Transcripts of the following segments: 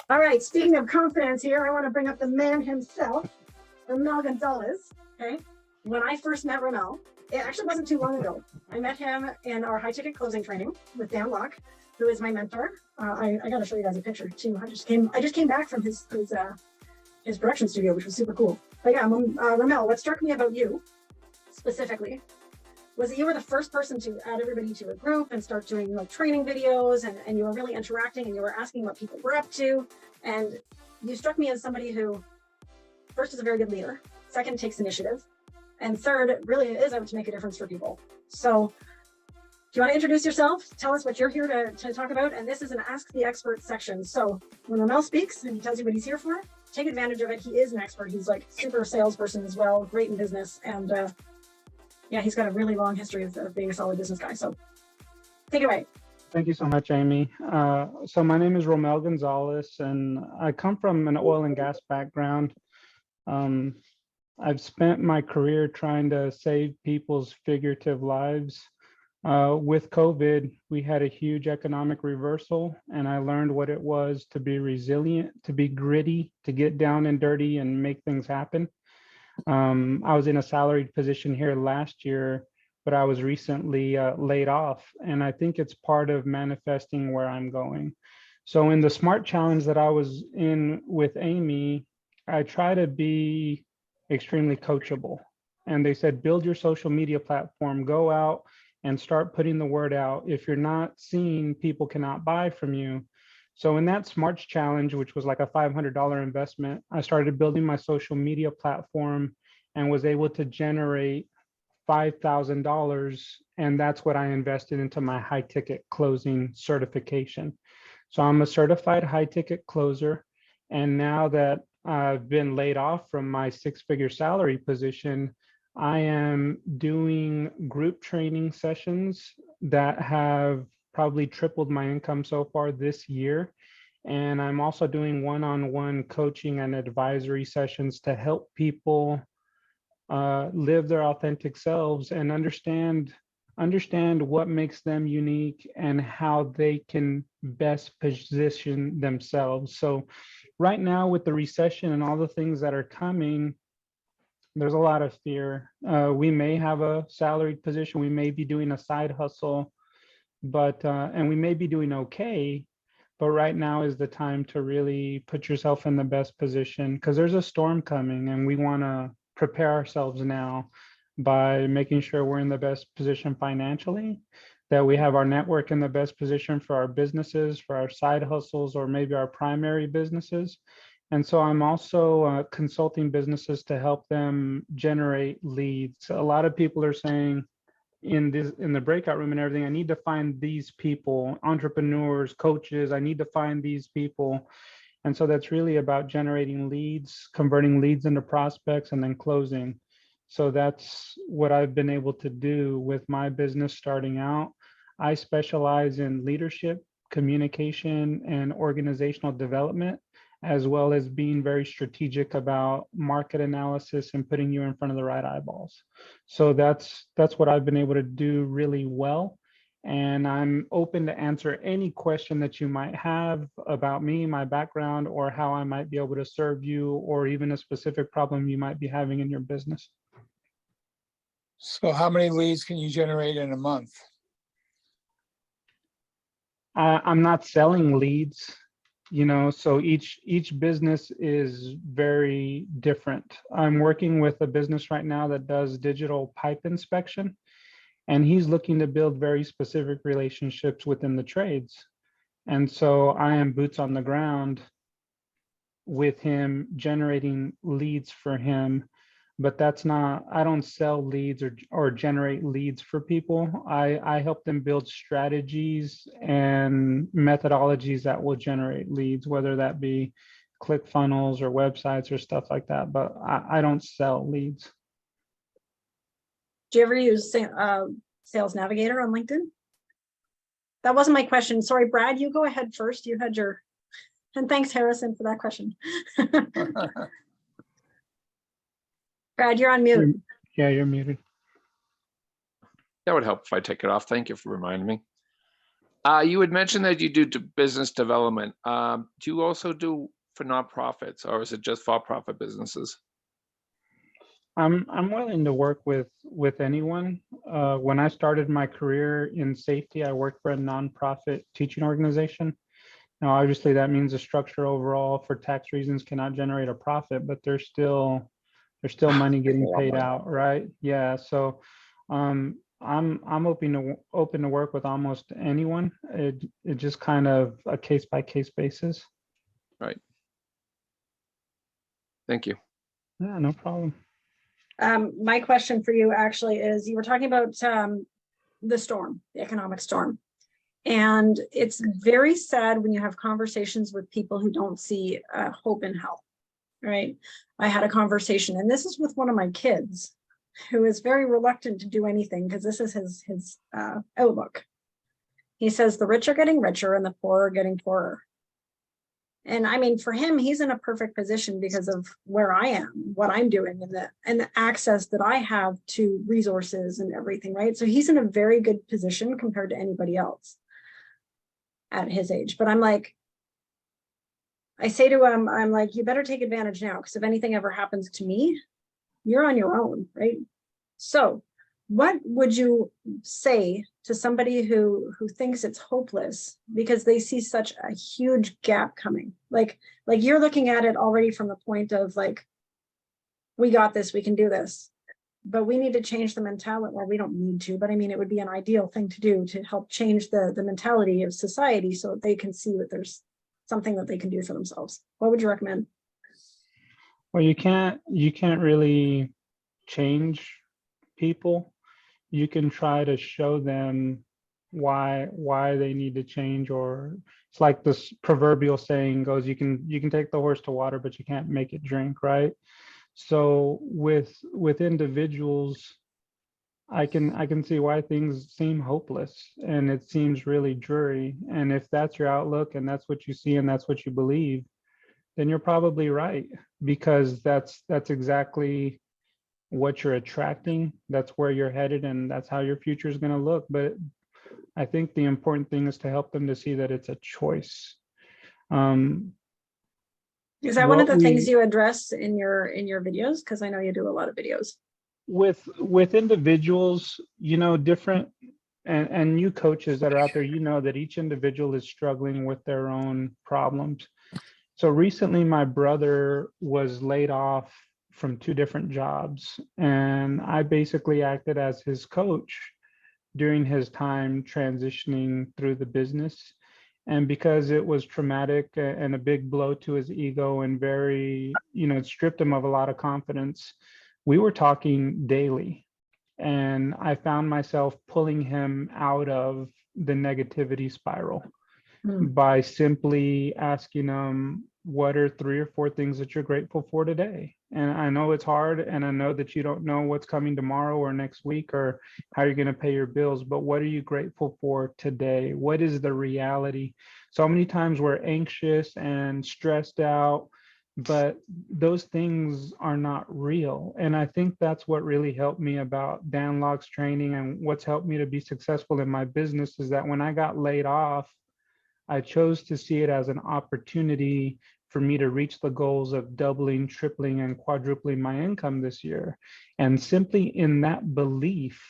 All right, speaking of confidence here, I want to bring up the man himself, Romel Gonzales. Okay. When I first met Romel, it actually wasn't too long ago. I met him in our high ticket closing training with Dan Locke, who is my mentor. I got to show you guys a picture too. I just came back from his production studio, which was super cool. But yeah, Romel, what struck me about you specifically was that you were the first person to add everybody to a group and start doing like training videos, and you were really interacting and you were asking what people were up to. And you struck me as somebody who, first, is a very good leader, second, takes initiative, and third, really is out to make a difference for people. So do you want to introduce yourself? Tell us what you're here to talk about. And this is an Ask the Expert section. So when Romel speaks and he tells you what he's here for, take advantage of it. He is an expert. He's like super salesperson as well, great in business. And yeah, he's got a really long history of being a solid business guy. So take it away. Thank you so much, Amy. So my name is Romel Gonzales, and I come from an oil and gas background. I've spent my career trying to save people's figurative lives. With COVID, we had a huge economic reversal, and I learned what it was to be resilient, to be gritty, to get down and dirty and make things happen. I was in a salaried position here last year, but I was recently laid off, and I think it's part of manifesting where I'm going. So in the SMART challenge that I was in with Amy, I try to be extremely coachable. And they said, build your social media platform, go out and start putting the word out. If you're not seen, people cannot buy from you. So in that SMARTS challenge, which was like a $500 investment, I started building my social media platform and was able to generate $5,000. And that's what I invested into my high ticket closing certification. So I'm a certified high ticket closer. And now that I've been laid off from my six-figure salary position, I am doing group training sessions that have probably tripled my income so far this year. And I'm also doing one-on-one coaching and advisory sessions to help people live their authentic selves and understand what makes them unique and how they can best position themselves. So right now with the recession and all the things that are coming, there's a lot of fear. We may have a salaried position, we may be doing a side hustle, but and we may be doing okay, but right now is the time to really put yourself in the best position, because there's a storm coming and we want to prepare ourselves now by making sure we're in the best position financially, that we have our network in the best position for our businesses, for our side hustles, or maybe our primary businesses. And so I'm also consulting businesses to help them generate leads. A lot of people are saying, in the breakout room and everything, I need to find these people, entrepreneurs, coaches, I need to find these people. And so that's really about generating leads, converting leads into prospects, and then closing. So that's what I've been able to do with my business starting out. I specialize in leadership, communication, and organizational development, as well as being very strategic about market analysis and putting you in front of the right eyeballs. So that's what I've been able to do really well. And I'm open to answer any question that you might have about me, my background, or how I might be able to serve you, or even a specific problem you might be having in your business. So how many leads can you generate in a month? I'm not selling leads, so each business is very different. I'm working with a business right now that does digital pipe inspection, and he's looking to build very specific relationships within the trades. And so I am boots on the ground with him, generating leads for him. But I don't sell leads or generate leads for people. I help them build strategies and methodologies that will generate leads, whether that be ClickFunnels or websites or stuff like that. But I don't sell leads. Do you ever use Sales Navigator on LinkedIn? That wasn't my question. Sorry, Brad, you go ahead first. You had your, and thanks, Harrison, for that question. Brad, you're on mute. Yeah, you're muted. That would help if I take it off. Thank you for reminding me. You had mentioned that you do business development. Do you also do for nonprofits, or is it just for-profit businesses? I'm willing to work with anyone. When I started my career in safety, I worked for a nonprofit teaching organization. Now, obviously, that means the structure overall, for tax reasons, cannot generate a profit, but there's still money getting paid out, right? Yeah. So, I'm open to work with almost anyone. It just kind of a case by case basis. Right. Thank you. Yeah, no problem. My question for you actually is, you were talking about the storm, the economic storm. And it's very sad when you have conversations with people who don't see hope in hell, right? I had a conversation, and this is with one of my kids, who is very reluctant to do anything because this is his outlook. He says the rich are getting richer and the poor are getting poorer. And I mean, for him, he's in a perfect position because of where I am, what I'm doing, and the access that I have to resources and everything, right? So he's in a very good position compared to anybody else at his age. But I'm like, I say to him, I'm like, you better take advantage now, because if anything ever happens to me, you're on your own, right? So what would you say to somebody who thinks it's hopeless because they see such a huge gap coming? Like you're looking at it already from the point of like, we got this, we can do this, but we need to change the mentality. Well, we don't need to, but I mean, it would be an ideal thing to do to help change the mentality of society so that they can see that there's something that they can do for themselves. What would you recommend? Well, you can't really change people. You can try to show them why they need to change, or it's like this proverbial saying goes, you can take the horse to water, but you can't make it drink, right? So with individuals, I can see why things seem hopeless and it seems really dreary. And if that's your outlook and that's what you see and that's what you believe, then you're probably right, because that's exactly what you're attracting. That's where you're headed, and that's how your future is going to look. But I think the important thing is to help them to see that it's a choice. Is that one of the things you address in your videos? Because I know you do a lot of videos. With individuals, different, and you coaches that are out there, that each individual is struggling with their own problems. So recently, my brother was laid off from 2 different jobs, and I basically acted as his coach during his time transitioning through the business. And because it was traumatic and a big blow to his ego, and very, it stripped him of a lot of confidence, we were talking daily. And I found myself pulling him out of the negativity spiral by simply asking him, what are 3 or 4 things that you're grateful for today? And I know it's hard, and I know that you don't know what's coming tomorrow or next week or how you're going to pay your bills, but what are you grateful for today? What is the reality? So many times we're anxious and stressed out, but those things are not real. And I think that's what really helped me about Dan Locke's training, and what's helped me to be successful in my business is that when I got laid off, I chose to see it as an opportunity for me to reach the goals of doubling, tripling, and quadrupling my income this year. And simply in that belief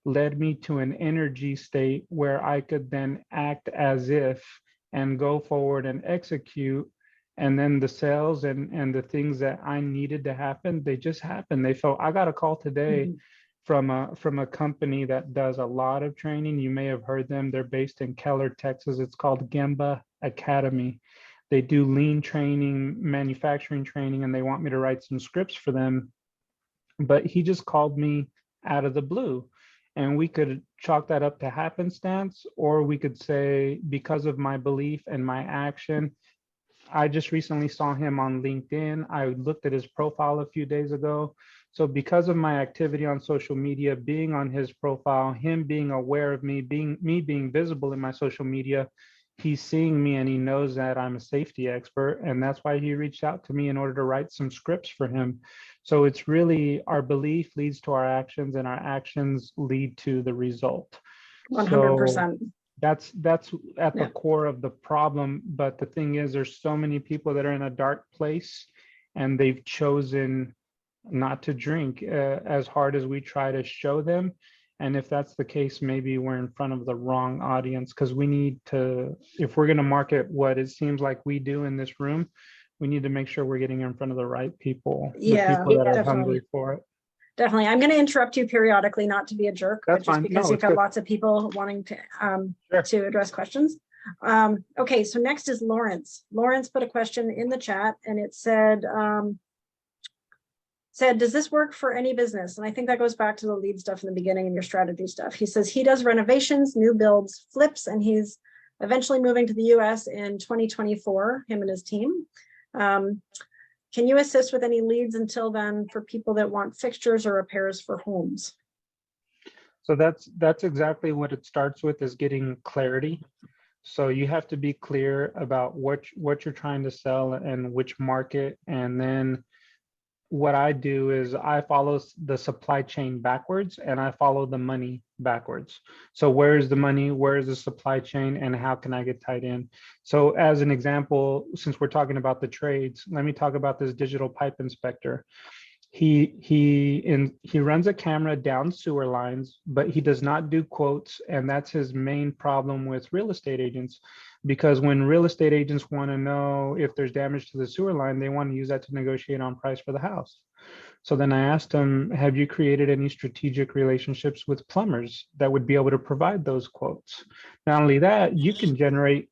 led me to an energy state where I could then act as if and go forward and execute. And then the sales and the things that I needed to happen, they just happened. They felt, I got a call today from a company that does a lot of training. You may have heard them. They're based in Keller, Texas. It's called Gemba Academy. They do lean training, manufacturing training, and they want me to write some scripts for them. But he just called me out of the blue. And we could chalk that up to happenstance, or we could say, because of my belief and my action. I just recently saw him on LinkedIn. I looked at his profile a few days ago. So because of my activity on social media, being on his profile, him being aware of me, being visible in my social media, he's seeing me and he knows that I'm a safety expert. And that's why he reached out to me in order to write some scripts for him. So it's really, our belief leads to our actions, and our actions lead to the result. 100%. So That's at the Yeah. core of the problem. But the thing is, there's so many people that are in a dark place, and they've chosen not to drink as hard as we try to show them. And if that's the case, maybe we're in front of the wrong audience, because we need to, if we're going to market what it seems like we do in this room, we need to make sure we're getting in front of the right people, the Yeah, people that are definitely. hungry for it. Definitely. I'm going to interrupt you periodically, not to be a jerk, That's but just fine. because No, you've it's got good. lots of people wanting Sure. to address questions. Okay, so next is Lawrence. Lawrence put a question in the chat, and it said, does this work for any business? And I think that goes back to the lead stuff in the beginning and your strategy stuff. He says he does renovations, new builds, flips, and he's eventually moving to the US in 2024, him and his team. Can you assist with any leads until then for people that want fixtures or repairs for homes? So that's exactly what it starts with, is getting clarity. So you have to be clear about what you're trying to sell and which market. And then what I do is I follow the supply chain backwards, and I follow the money backwards. So where's the money, where's the supply chain, and how can I get tied in? So as an example, since we're talking about the trades, let me talk about this digital pipe inspector. He runs a camera down sewer lines, but he does not do quotes. And that's his main problem with real estate agents, because when real estate agents want to know if there's damage to the sewer line, they want to use that to negotiate on price for the house. So then I asked him, have you created any strategic relationships with plumbers that would be able to provide those quotes? Not only that, you can generate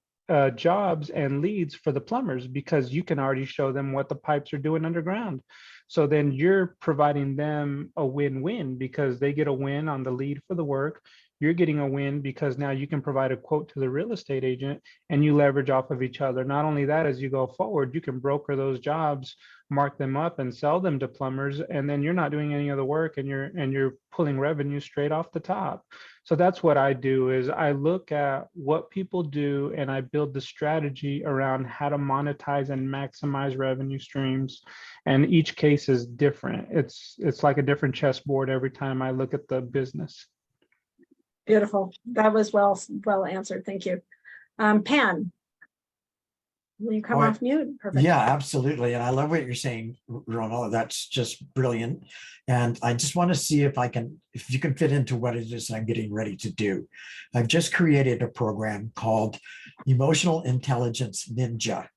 jobs and leads for the plumbers, because you can already show them what the pipes are doing underground. So then you're providing them a win-win, because they get a win on the lead for the work. You're getting a win because now you can provide a quote to the real estate agent, and you leverage off of each other. Not only that, as you go forward, you can broker those jobs, mark them up, and sell them to plumbers, and then you're not doing any other work, and you're pulling revenue straight off the top. So that's what I do, is I look at what people do, and I build the strategy around how to monetize and maximize revenue streams. And each case is different. It's like a different chessboard every time I look at the business. Beautiful. That was well answered. Thank you. Pan, will you come off mute? Perfect. Yeah, absolutely. And I love what you're saying, Romel. That's just brilliant. And I just want to see if you can fit into what it is I'm getting ready to do. I've just created a program called Emotional Intelligence Ninja.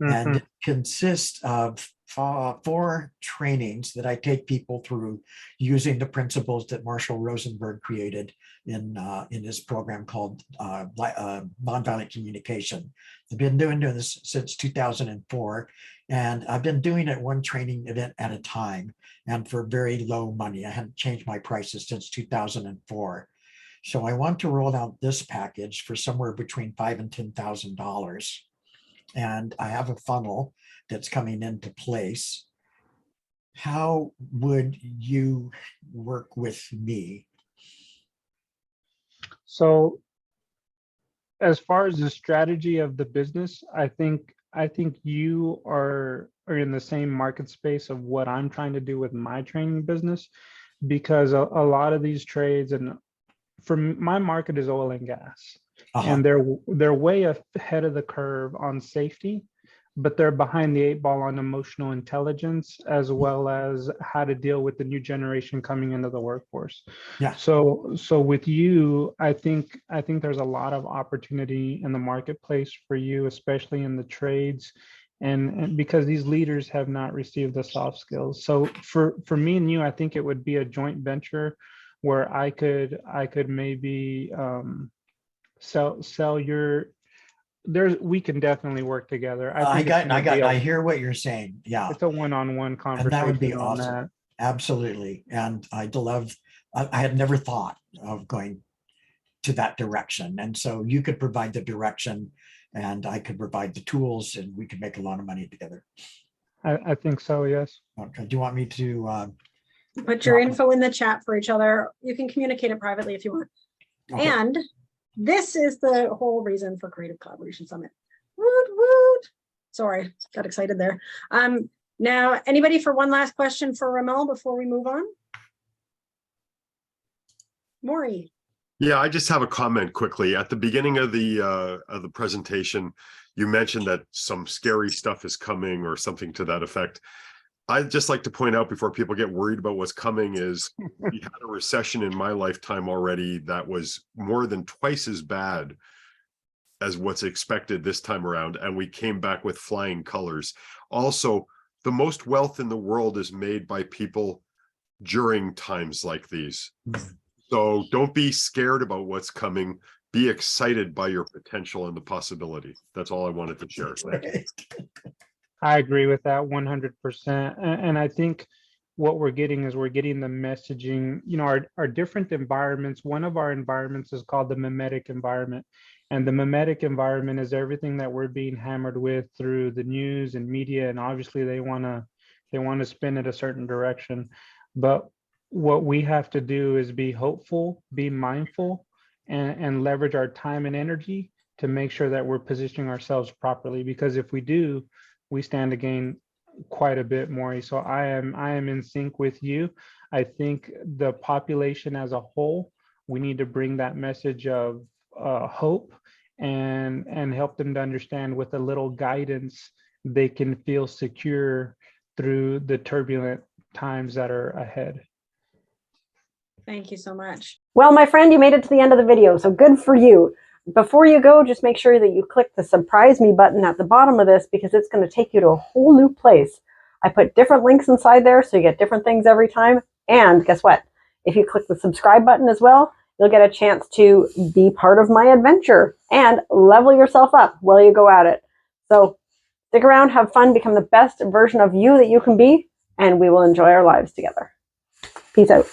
And it consists of 4 trainings that I take people through using the principles that Marshall Rosenberg created in his program called Nonviolent Communication. I've been doing this since 2004, and I've been doing it one training event at a time, and for very low money. I hadn't changed my prices since 2004. So I want to roll out this package for somewhere between $5,000 and $10,000. And I have a funnel that's coming into place. How would you work with me? So as far as the strategy of the business, I think you are in the same market space of what I'm trying to do with my training business, because a lot of these trades, and for my market is oil and gas. And they're way ahead of the curve on safety, but they're behind the 8 ball on emotional intelligence, as well as how to deal with the new generation coming into the workforce. Yeah. So with you, I think there's a lot of opportunity in the marketplace for you, especially in the trades, and because these leaders have not received the soft skills. So for me and you, I think it would be a joint venture where I could maybe sell your, we can definitely work together. I hear what you're saying. Yeah. It's a one-on-one conversation. And that would be on awesome. that. Absolutely. And I had never thought of going to that direction. And so you could provide the direction and I could provide the tools, and we could make a lot of money together. I think so, yes. Okay. Do you want me to put your info in the chat for each other? You can communicate it privately if you want. Okay. And this is the whole reason for Creative Collaboration Summit. Woot, woot. Sorry, got excited there. Now, anybody for one last question for Romel before we move on? Maury. Yeah, I just have a comment quickly. At the beginning of the presentation, you mentioned that some scary stuff is coming or something to that effect. I'd just like to point out before people get worried about what's coming is we had a recession in my lifetime already that was more than twice as bad as what's expected this time around, and we came back with flying colors. Also, the most wealth in the world is made by people during times like these. So don't be scared about what's coming. Be excited by your potential and the possibility. That's all I wanted to share. Thank you. I agree with that 100%. And I think what we're getting is we're getting the messaging, you know, our different environments. One of our environments is called the mimetic environment. And the mimetic environment is everything that we're being hammered with through the news and media. And obviously they want to spin it a certain direction. But what we have to do is be hopeful, be mindful, and leverage our time and energy to make sure that we're positioning ourselves properly. Because if we do, we stand to gain quite a bit more. So I am in sync with you. I think the population as a whole, we need to bring that message of hope and help them to understand with a little guidance, they can feel secure through the turbulent times that are ahead. Thank you so much. Well, my friend, you made it to the end of the video, so good for you. Before you go, just make sure that you click the Surprise Me button at the bottom of this because it's going to take you to a whole new place. I put different links inside there so you get different things every time. And guess what? If you click the subscribe button as well, you'll get a chance to be part of my adventure and level yourself up while you go at it. So stick around, have fun, become the best version of you that you can be, and we will enjoy our lives together. Peace out.